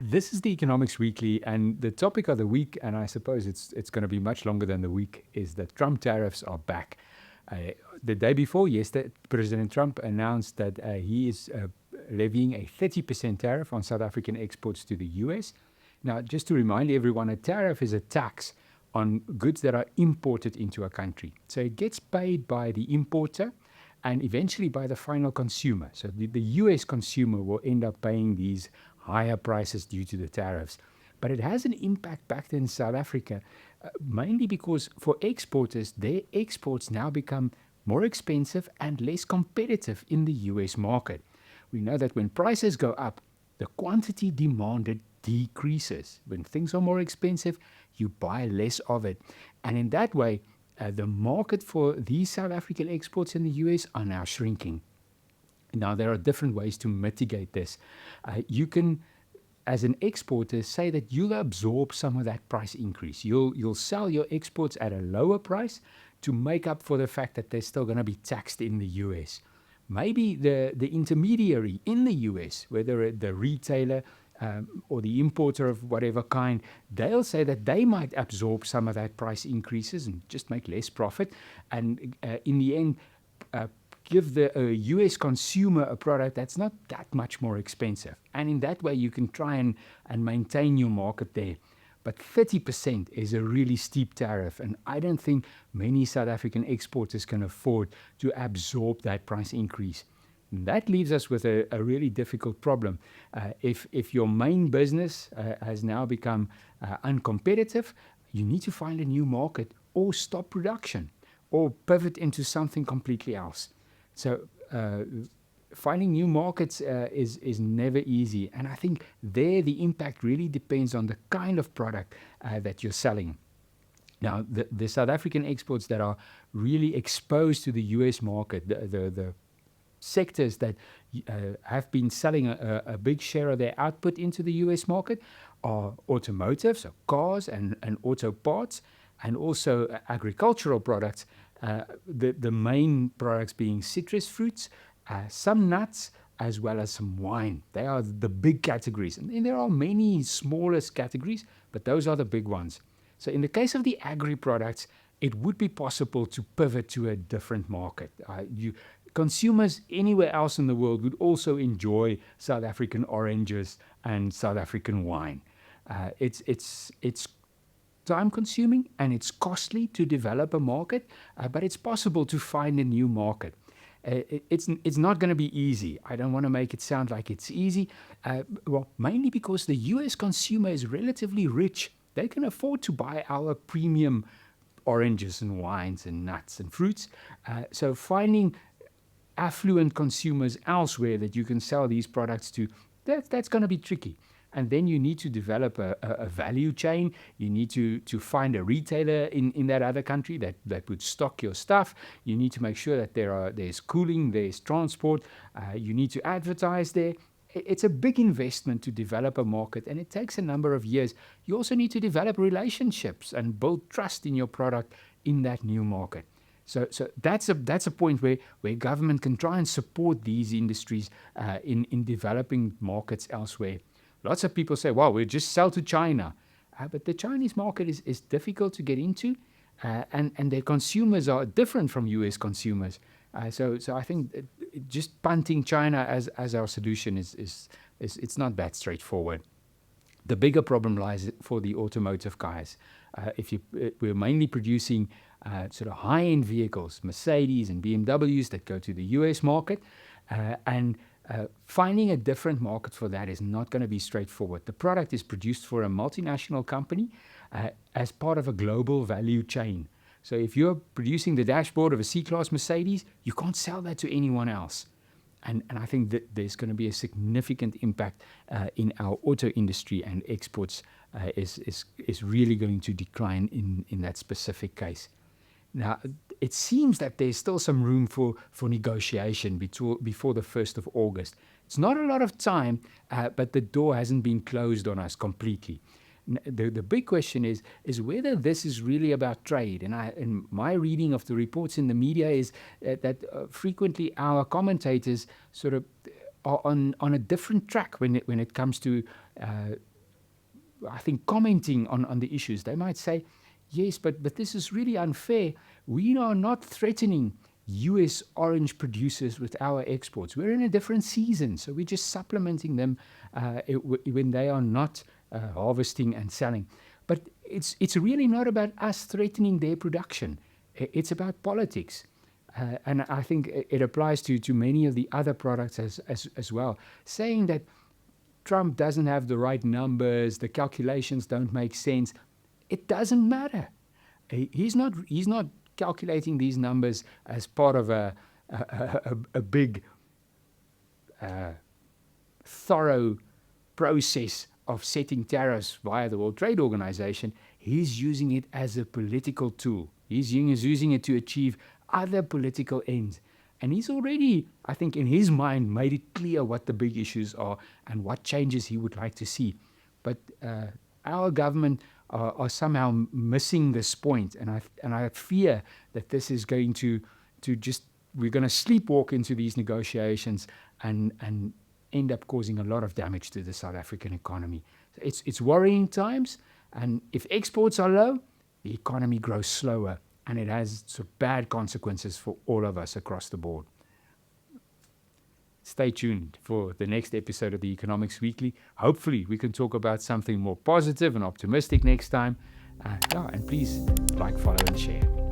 This is the Economics Weekly, and the topic of the week, and I suppose it's going to be much longer than the week, is that Trump tariffs are back. The day before yesterday, President Trump announced that he is levying a 30% tariff on South African exports to the US. Now, just to remind everyone, a tariff is a tax on goods that are imported into a country. So it gets paid by the importer and eventually by the final consumer. So the US consumer will end up paying these higher prices due to the tariffs. But it has an impact back in South Africa, mainly because for exporters, their exports now become more expensive and less competitive in the US market. We know that when prices go up, the quantity demanded decreases. When things are more expensive, you buy less of it. And in that way, the market for these South African exports in the US are now shrinking. Now, there are different ways to mitigate this. You can, as an exporter, say that you'll absorb some of that price increase. You'll sell your exports at a lower price to make up for the fact that they're still going to be taxed in the US. Maybe the intermediary in the US, whether the retailer or the importer of whatever kind, they'll say that they might absorb some of that price increases and just make less profit. And in the end, give the US consumer a product that's not that much more expensive. And in that way, you can try and maintain your market there. But 30% is a really steep tariff, and I don't think many South African exporters can afford to absorb that price increase. And that leaves us with a really difficult problem. If your main business has now become uncompetitive, you need to find a new market or stop production or pivot into something completely else. So finding new markets is never easy. And I think there the impact really depends on the kind of product that you're selling. Now, the South African exports that are really exposed to the US market, the sectors that have been selling a big share of their output into the US market are automotive, so cars and auto parts, and also agricultural products. The main products being citrus fruits, some nuts, as well as some wine. They are the big categories. And then there are many smaller categories, but those are the big ones. So in the case of the agri products, it would be possible to pivot to a different market. Consumers anywhere else in the world would also enjoy South African oranges and South African wine. It's time consuming and it's costly to develop a market, but it's possible to find a new market. It's not going to be easy. I don't want to make it sound like it's easy. Well, mainly because the US consumer is relatively rich. They can afford to buy our premium oranges and wines and nuts and fruits. So finding affluent consumers elsewhere that you can sell these products to, that's going to be tricky. And then you need to develop a value chain. You need to find a retailer in that other country that would stock your stuff. You need to make sure that there's cooling, there's transport. You need to advertise there. It's a big investment to develop a market, and it takes a number of years. You also need to develop relationships and build trust in your product in that new market. So that's a point where government can try and support these industries in developing markets elsewhere. Lots of people say, well, we'll just sell to China. But the Chinese market is difficult to get into, and their consumers are different from US consumers. So I think just punting China as our solution is it's not that straightforward. The bigger problem lies for the automotive guys. We're mainly producing sort of high-end vehicles, Mercedes and BMWs that go to the US market, and finding a different market for that is not going to be straightforward. The product is produced for a multinational company as part of a global value chain. So if you're producing the dashboard of a C-Class Mercedes, you can't sell that to anyone else. And I think that there's going to be a significant impact in our auto industry, and exports is really going to decline in that specific case. Now, it seems that there's still some room for negotiation before the 1st of August. It's not a lot of time, but the door hasn't been closed on us completely. The big question is whether this is really about trade. And my reading of the reports in the media is that frequently our commentators sort of are on a different track when it comes to I think, commenting on the issues, they might say, yes, but this is really unfair. We are not threatening US orange producers with our exports. We're in a different season, so we're just supplementing them when they are not harvesting and selling. But it's really not about us threatening their production. It's about politics. And I think it applies to many of the other products as well, saying that Trump doesn't have the right numbers, the calculations don't make sense. It doesn't matter. He's not calculating these numbers as part of a big, thorough process of setting tariffs via the World Trade Organization. He's using it as a political tool. He's using it to achieve other political ends. And he's already, I think, in his mind, made it clear what the big issues are and what changes he would like to see. But our government are somehow missing this point, and I fear that this is going to just, we're going to sleepwalk into these negotiations and end up causing a lot of damage to the South African economy. It's worrying times, and if exports are low, the economy grows slower, and it has some bad consequences for all of us across the board. Stay tuned for the next episode of the Economics Weekly. Hopefully we can talk about something more positive and optimistic next time. And please like, follow, and share.